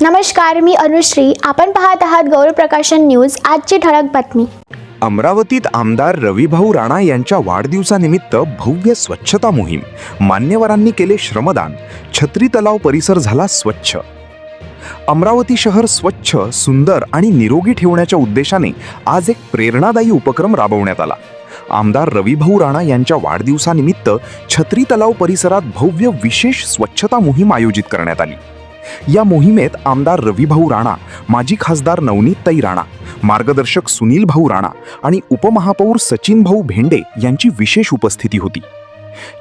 नमस्कार, मी अनुश्री. आपण पाहत आहात गौरव प्रकाशन न्यूज. आजची ठळक बातमी. अमरावतीत आमदार रविभाऊ राणा यांच्या वाढदिवसानिमित्त भव्य स्वच्छता मोहीम. मान्यवरांनी केले श्रमदान. छत्री तलाव परिसर झाला स्वच्छ. अमरावती शहर स्वच्छ, सुंदर आणि निरोगी ठेवण्याच्या उद्देशाने आज एक प्रेरणादायी उपक्रम राबवण्यात आला. आमदार रविभाऊ राणा यांच्या वाढदिवसानिमित्त छत्री तलाव परिसरात भव्य विशेष स्वच्छता मोहीम आयोजित करण्यात आली. या मोहिमेत आमदार रविभाऊ राणा, माजी खासदार नवनीतताई राणा, मार्गदर्शक सुनील भाऊ राणा आणि उपमहापौर सचिन भाऊ भेंडे यांची विशेष उपस्थिती होती.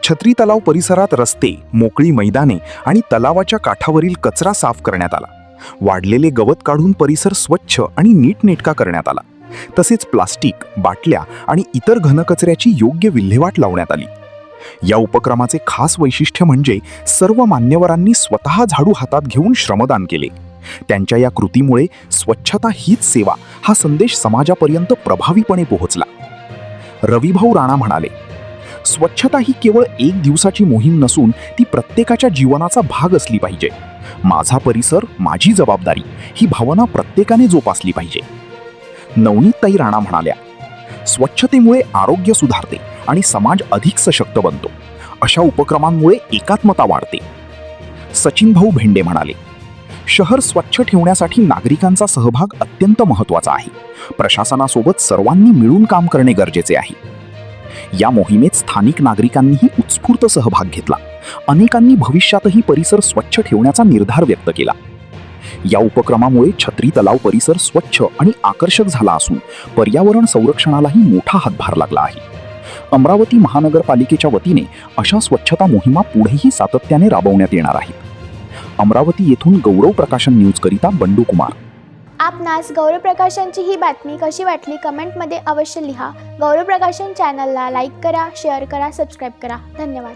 छत्री तलाव परिसरात रस्ते, मोकळी मैदाने आणि तलावाच्या काठावरील कचरा साफ करण्यात आला. वाढलेले गवत काढून परिसर स्वच्छ आणि नीटनेटका करण्यात आला. तसेच प्लास्टिक, बाटल्या आणि इतर घनकचऱ्याची योग्य विल्हेवाट लावण्यात आली. या उपक्रमाचे खास वैशिष्ट्य म्हणजे सर्व मान्यवरांनी स्वतः झाडू हातात घेऊन श्रमदान केले. त्यांच्या या कृतीमुळे स्वच्छता हीच सेवा हा संदेश समाजापर्यंत प्रभावीपणे पोहोचला. रविभाऊ राणा म्हणाले, स्वच्छता ही केवळ एक दिवसाची मोहीम नसून ती प्रत्येकाच्या जीवनाचा भाग असली पाहिजे. माझा परिसर, माझी जबाबदारी ही भावना प्रत्येकाने जोपासली पाहिजे. नवनीतताई राणा म्हणाल्या, स्वच्छतेमुळे आरोग्य सुधारते आणि समाज अधिक सशक्त बनतो. अशा उपक्रमांमुळे एकात्मता वाढते. सचिन भाऊ भेंडे म्हणाले, शहर स्वच्छ ठेवण्यासाठी नागरिकांचा सहभाग अत्यंत महत्त्वाचा आहे. प्रशासनासोबत सर्वांनी मिळून काम करणे गरजेचे आहे. या मोहिमेत स्थानिक नागरिकांनीही उत्स्फूर्त सहभाग घेतला. अनेकांनी भविष्यातही परिसर स्वच्छ ठेवण्याचा निर्धार व्यक्त केला. या उपक्रमामुळे छत्री तलाव परिसर स्वच्छ आणि आकर्षक झाला असून पर्यावरण संरक्षणालाही मोठा हातभार लागला आहे. अमरावती महानगरपालिकेच्या वतीने अशा स्वच्छता मोहिमा पुढेही सातत्याने राबवण्यात येणार आहेत. अमरावती येथून गौरव प्रकाशन न्यूज करिता बंडू कुमार. आपणास गौरव प्रकाशनची ही बातमी कशी वाटली कमेंटमध्ये अवश्य लिहा. गौरव प्रकाशन चॅनलला लाईक करा, शेअर करा, सबस्क्राईब करा. धन्यवाद.